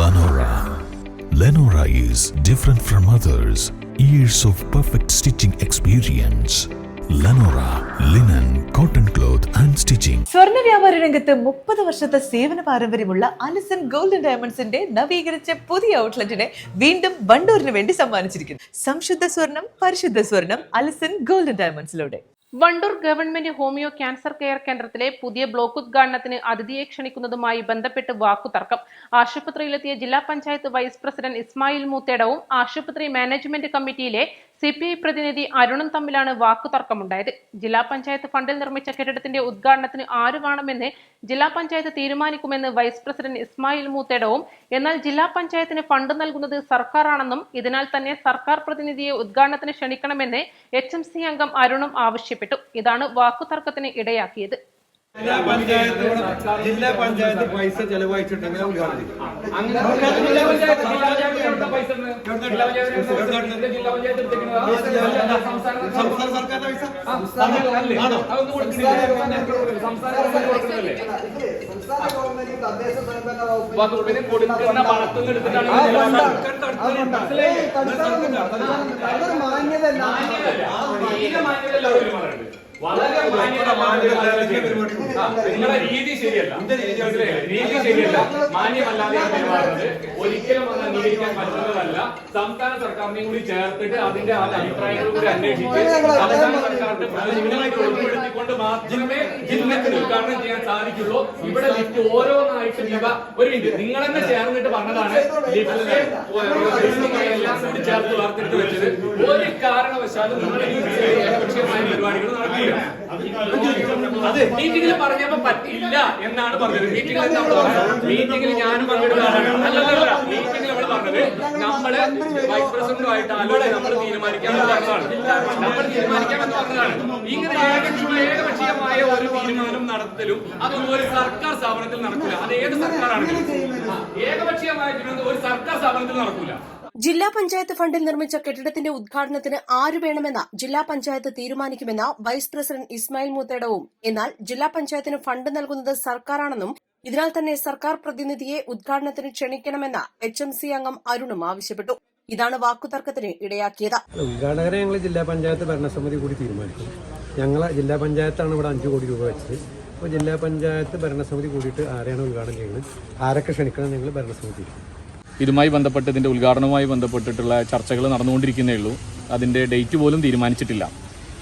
Lenora. Lenora is different from others. Years of perfect stitching experience. Lenora linen, cotton cloth and stitching. സ്വർണ്ണ വ്യാപാര രംഗത്ത് 30 വർഷത്തെ സേവന പാരമ്പര്യമുള്ള അലിസൺ ഗോൾഡ് ആൻഡ് ഡയമണ്ട്സിന്റെ നവീകരിച്ച പുതിയ ഔട്ട്ലെറ്റിനെ വീണ്ടും വണ്ടൂരിന് വേണ്ടി സമ്മാനിച്ചിരിക്കുന്നു. സംശുദ്ധ സ്വർണം, പരിശുദ്ധ സ്വർണം, അലിസൺ ഗോൾഡ് ആൻഡ് ഡയമണ്ട്സിലൂടെ. Wandoor government homeo cancer care കേന്ദ്രത്തിലെ പുതിയ ബ്ലോക്ക് ഉദ്ഘാടനത്തിന് അതിഥിയെ ക്ഷണിക്കുന്നതുമായി ബന്ധപ്പെട്ട് വാക്കുതർക്കം. ആശുപത്രിയിലെത്തിയ ജില്ലാ പഞ്ചായത്ത് വൈസ് പ്രസിഡന്റ് ഇസ്മായിൽ മൂത്തേടവും ആശുപത്രി മാനേജ്മെന്റ് കമ്മിറ്റിയിലെ CPI പ്രതിനിധി അരുണും തമ്മിലാണ് വാക്കുതർക്കമുണ്ടായത്. ജില്ലാ പഞ്ചായത്ത് ഫണ്ടിൽ നിർമ്മിച്ച കെട്ടിടത്തിന്റെ ഉദ്ഘാടനത്തിന് ആര് വേണമെന്ന് ജില്ലാ പഞ്ചായത്ത് തീരുമാനിക്കുമെന്ന് വൈസ് പ്രസിഡന്റ് ഇസ്മായിൽ മൂത്തേടവും, എന്നാൽ ജില്ലാ പഞ്ചായത്തിന് ഫണ്ട് നൽകുന്നത് സർക്കാരാണെന്നും ഇതിനാൽ തന്നെ സർക്കാർ പ്രതിനിധിയെ ഉദ്ഘാടനത്തിന് ക്ഷണിക്കണമെന്ന് HMC അംഗം അരുണും ആവശ്യപ്പെട്ടു. ഇതാണ് വാക്കുതർക്കത്തിന് ഇടയാക്കിയത്. ജില്ലാ പഞ്ചായത്ത് പൈസ ചെലവഴിച്ചിട്ടുണ്ടെങ്കിൽ സംസ്ഥാന സർക്കാരിന്റെ വളരെ നിങ്ങളുടെ രീതി ശരിയല്ല, രീതി ശരിയല്ല, മാന്യമല്ലാതെയാണ് പെരുമാറുന്നത്. ഒരിക്കലും അത് അംഗീകരിക്കാൻ പറ്റുന്നതല്ല. സംസ്ഥാന സർക്കാരിനെയും കൂടി ചേർത്തിട്ട് അതിന്റെ അഭിപ്രായങ്ങൾ കൂടി അന്വേഷിച്ച് സംസ്ഥാന സർക്കാരിന്റെ പ്രതിനിധികളായിട്ട് ഉൾപ്പെടുത്തിക്കൊണ്ട് മാത്രമേ ജില്ലത്തിൽ ഉദ്ഘാടനം ചെയ്യാൻ സാധിക്കുള്ളൂ. ഇവിടെ ലിഫ്റ്റ് ഓരോന്നായിട്ട് ഒരു മിനിറ്റ്, നിങ്ങൾ തന്നെ ചേർന്നിട്ട് പറഞ്ഞതാണ് ലിഫ്റ്റിലെ എല്ലാം കൂടി ചേർത്ത് വാർത്തിട്ട് വെച്ചത്. ഒരു കാരണവശാലും നമ്മുടെ ഏകപക്ഷീയമായ പരിപാടികൾ നടക്കില്ല. അത് മീറ്റിംഗിൽ പറഞ്ഞപ്പോ പറ്റില്ല എന്നാണ് പറഞ്ഞത്. മീറ്റിംഗിൽ ഞാനും പങ്കെടുക്കാറാണ്. അല്ലല്ല, മീറ്റിംഗിൽ നമ്മൾ പറഞ്ഞത് നമ്മള് വൈസ് പ്രസിഡന്റുമായിട്ട് ആലോചിച്ച് നമ്മൾ തീരുമാനിക്കാമെന്ന് പറഞ്ഞതാണ്. ഇങ്ങനെ ഏകപക്ഷീയമായ ഒരു തീരുമാനം നടത്തലും അതൊന്നും ഒരു സർക്കാർ സ്ഥാപനത്തിൽ നടക്കില്ല. അത് ഏത് സർക്കാരാണെങ്കിലും ഏകപക്ഷീയമായ ഒരു സർക്കാർ സ്ഥാപനത്തിൽ നടക്കില്ല. ജില്ലാ പഞ്ചായത്ത് ഫണ്ടിൽ നിർമ്മിച്ച കെട്ടിടത്തിന്റെ ഉദ്ഘാടനത്തിന് ആര് വേണമെന്ന ജില്ലാ പഞ്ചായത്ത് തീരുമാനിക്കുമെന്ന വൈസ് പ്രസിഡന്റ് ഇസ്മായിൽ മൂത്തേടവും, എന്നാൽ ജില്ലാ പഞ്ചായത്തിന് ഫണ്ട് നൽകുന്നത് സർക്കാരാണെന്നും ഇതിനാൽ തന്നെ സർക്കാർ പ്രതിനിധിയെ ഉദ്ഘാടനത്തിന് ക്ഷണിക്കണമെന്ന HMC അംഗം അരുണും ആവശ്യപ്പെട്ടു. ഇതാണ് വാക്കുതർക്കത്തിന് ഇടയാക്കിയത്. ഉദ്ഘാടകരെ ഞങ്ങൾ ജില്ലാ പഞ്ചായത്ത് ഭരണസമിതി കൂടി തീരുമാനിക്കും. ഞങ്ങളെ ജില്ലാ പഞ്ചായത്താണ് ഇവിടെ 5 കോടി രൂപ വെച്ചത്. അപ്പോൾ ജില്ലാ പഞ്ചായത്ത് ഭരണസമിതി കൂടിയിട്ട് ആരെയാണ് ഉദ്ഘാടനം ചെയ്യുന്നത്, ആരൊക്കെ ക്ഷണിക്കണം, ഞങ്ങൾ ഭരണസമിതി തീരുമാനിക്കും. ഇതുമായി ബന്ധപ്പെട്ട് ഇതിൻ്റെ ഉദ്ഘാടനവുമായി ബന്ധപ്പെട്ടിട്ടുള്ള ചർച്ചകൾ നടന്നുകൊണ്ടിരിക്കുന്നേ ഉള്ളൂ. അതിൻ്റെ ഡേറ്റ് പോലും തീരുമാനിച്ചിട്ടില്ല.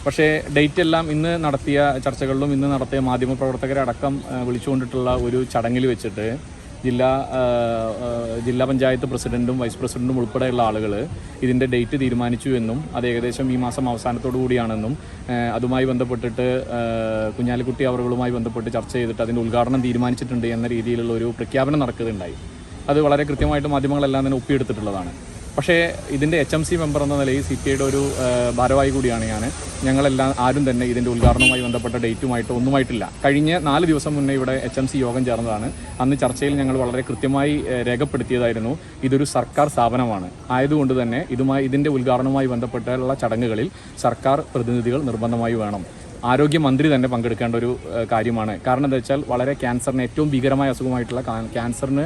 പക്ഷേ ഡേറ്റ് എല്ലാം ഇന്ന് നടത്തിയ ചർച്ചകളിലും ഇന്ന് നടത്തിയ മാധ്യമപ്രവർത്തകരെ അടക്കം വിളിച്ചുകൊണ്ടിട്ടുള്ള ഒരു ചടങ്ങിൽ വെച്ചിട്ട് ജില്ലാ പഞ്ചായത്ത് പ്രസിഡന്റും വൈസ് പ്രസിഡന്റും ഉൾപ്പെടെയുള്ള ആളുകൾ ഇതിൻ്റെ ഡേറ്റ് തീരുമാനിച്ചു എന്നും അത് ഏകദേശം ഈ മാസം അവസാനത്തോടു കൂടിയാണെന്നും അതുമായി ബന്ധപ്പെട്ടിട്ട് കുഞ്ഞാലിക്കുട്ടി അവറുകളുമായി ബന്ധപ്പെട്ട് ചർച്ച ചെയ്തിട്ട് അതിൻ്റെ ഉദ്ഘാടനം തീരുമാനിച്ചിട്ടുണ്ട് എന്ന രീതിയിലുള്ള ഒരു പ്രഖ്യാപനം നടക്കുകയുണ്ടായി. അത് വളരെ കൃത്യമായിട്ട് മാധ്യമങ്ങളെല്ലാം തന്നെ ഒപ്പിയെടുത്തിട്ടുള്ളതാണ്. പക്ഷേ ഇതിൻ്റെ HMC മെമ്പർ എന്ന നിലയിൽ CPIയുടെ ഒരു ഭാരവാഹി കൂടിയാണ് ഞാൻ. ഞങ്ങളെല്ലാം ആരും തന്നെ ഇതിൻ്റെ ഉദ്ഘാടനവുമായി ബന്ധപ്പെട്ട ഡേറ്റുമായിട്ട് ഒന്നുമായിട്ടില്ല. കഴിഞ്ഞ 4 ദിവസം മുന്നേ ഇവിടെ HMC യോഗം ചേർന്നതാണ്. അന്ന് ചർച്ചയിൽ ഞങ്ങൾ വളരെ കൃത്യമായി രേഖപ്പെടുത്തിയതായിരുന്നു ഇതൊരു സർക്കാർ സ്ഥാപനമാണ്. ആയതുകൊണ്ട് തന്നെ ഇതിൻ്റെ ഉദ്ഘാടനവുമായി ബന്ധപ്പെട്ടുള്ള ചടങ്ങുകളിൽ സർക്കാർ പ്രതിനിധികൾ നിർബന്ധമായി വേണം. ആരോഗ്യമന്ത്രി തന്നെ പങ്കെടുക്കേണ്ട ഒരു കാര്യമാണ്. കാരണം എന്താ വെച്ചാൽ വളരെ ക്യാൻസറിന് ഏറ്റവും ഭീകരമായ അസുഖമായിട്ടുള്ള ക്യാൻസറിന്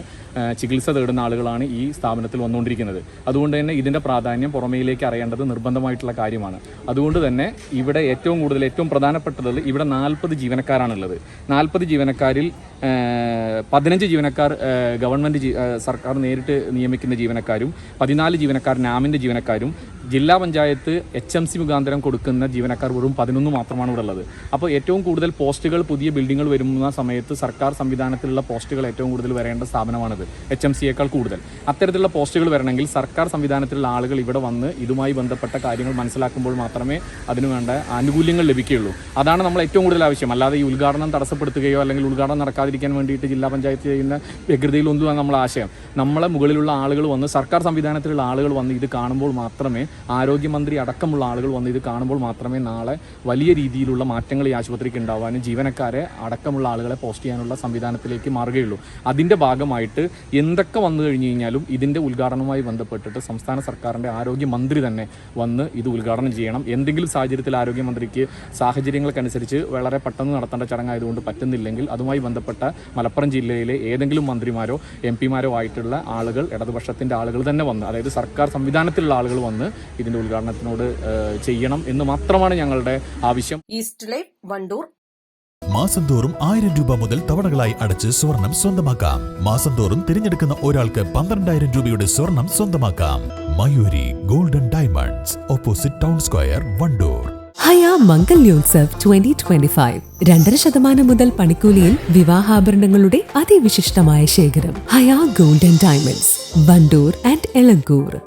ചികിത്സ തേടുന്ന ആളുകളാണ് ഈ സ്ഥാപനത്തിൽ വന്നുകൊണ്ടിരിക്കുന്നത്. അതുകൊണ്ട് തന്നെ ഇതിൻ്റെ പ്രാധാന്യം പുറമേയിലേക്ക് അറിയേണ്ടത് നിർബന്ധമായിട്ടുള്ള കാര്യമാണ്. അതുകൊണ്ട് തന്നെ ഇവിടെ ഏറ്റവും പ്രധാനപ്പെട്ടത് ഇവിടെ 40 ജീവനക്കാരാണുള്ളത്. 40 ജീവനക്കാരിൽ 15 ജീവനക്കാർ ഗവൺമെൻറ് സർക്കാർ നേരിട്ട് നിയമിക്കുന്ന ജീവനക്കാരും 14 ജീവനക്കാർ നാമിൻ്റെ ജീവനക്കാരും ജില്ലാ പഞ്ചായത്ത് HMC മുഖാന്തരം കൊടുക്കുന്ന ജീവനക്കാർ വെറും 11 മാത്രമാണ് ഇവിടെ ഉള്ളത്. അപ്പോൾ ഏറ്റവും കൂടുതൽ പോസ്റ്റുകൾ പുതിയ ബിൽഡിങ്ങുകൾ വരുന്ന സമയത്ത് സർക്കാർ സംവിധാനത്തിലുള്ള പോസ്റ്റുകൾ ഏറ്റവും കൂടുതൽ വരേണ്ട സ്ഥാപനമാണിത്, HMCയേക്കാൾ കൂടുതൽ. അത്തരത്തിലുള്ള പോസ്റ്റുകൾ വരണമെങ്കിൽ സർക്കാർ സംവിധാനത്തിലുള്ള ആളുകൾ ഇവിടെ വന്ന് ഇതുമായി ബന്ധപ്പെട്ട കാര്യങ്ങൾ മനസ്സിലാക്കുമ്പോൾ മാത്രമേ അതിനുവേണ്ട ആനുകൂല്യങ്ങൾ ലഭിക്കുകയുള്ളൂ. അതാണ് നമ്മൾ ഏറ്റവും കൂടുതൽ ആവശ്യം. അല്ലാതെ ഈ ഉദ്ഘാടനം തടസ്സപ്പെടുത്തുകയോ അല്ലെങ്കിൽ ഉദ്ഘാടനം നടക്കാതിരിക്കാൻ വേണ്ടിയിട്ട് ജില്ലാ പഞ്ചായത്ത് ചെയ്യുന്ന വ്യഗ്രതയിലൊന്നുമാണ് നമ്മളെ ആശയം. നമ്മളെ മുകളിലുള്ള ആളുകൾ വന്ന് സർക്കാർ സംവിധാനത്തിലുള്ള ആളുകൾ വന്ന് ഇത് കാണുമ്പോൾ മാത്രമേ, ആരോഗ്യമന്ത്രി അടക്കമുള്ള ആളുകൾ വന്ന് ഇത് കാണുമ്പോൾ മാത്രമേ നാളെ വലിയ രീതിയിലുള്ള മാറ്റങ്ങൾ ഈ ആശുപത്രിക്ക് ഉണ്ടാവാനും ജീവനക്കാരെ അടക്കമുള്ള ആളുകളെ പോസ്റ്റ് ചെയ്യാനുള്ള സംവിധാനത്തിലേക്ക് മാറുകയുള്ളൂ. അതിൻ്റെ ഭാഗമായിട്ട് എന്തൊക്കെ വന്നു കഴിഞ്ഞു കഴിഞ്ഞാലും ഇതിൻ്റെ ഉദ്ഘാടനവുമായി ബന്ധപ്പെട്ടിട്ട് സംസ്ഥാന സർക്കാരിൻ്റെ ആരോഗ്യമന്ത്രി തന്നെ വന്ന് ഇത് ഉദ്ഘാടനം ചെയ്യണം. എന്തെങ്കിലും സാഹചര്യത്തിൽ ആരോഗ്യമന്ത്രിക്ക് സാഹചര്യങ്ങൾക്കനുസരിച്ച് വളരെ പെട്ടെന്ന് നടത്തേണ്ട ചടങ്ങായതുകൊണ്ട് പറ്റുന്നില്ലെങ്കിൽ അതുമായി ബന്ധപ്പെട്ട മലപ്പുറം ജില്ലയിലെ ഏതെങ്കിലും മന്ത്രിമാരോ MP-മാരോ ആയിട്ടുള്ള ആളുകൾ, ഇടതുപക്ഷത്തിൻ്റെ ആളുകൾ തന്നെ വന്ന്, അതായത് സർക്കാർ സംവിധാനത്തിലുള്ള ആളുകൾ വന്ന് ഇതിൻ്റെ ഉദ്ഘാടനത്തിനോട് ചെയ്യണം എന്ന് മാത്രമാണ് ഞങ്ങളുടെ ആവശ്യം. East live, Wandoor. മാസം തോറും 1000 രൂപ മുതൽ തവണകളായി അടച്ച് സ്വർണം സ്വന്തമാക്കാം. മാസം തോറും തിരഞ്ഞെടുക്കുന്ന ഒരാൾക്ക് 12,000 രൂപയുടെ സ്വർണം സ്വന്തമാക്കാം. Mayuri golden diamonds, opposite town square, Wandoor. Haya Mangalyotsav 2025 2.5% മുതൽ പണിക്കൂലിയിൽ വിവാഹാഭരണങ്ങളുടെ അതിവിശിഷ്ടമായ ശേഖരം. Haya golden diamonds, Wandoor and Elankur.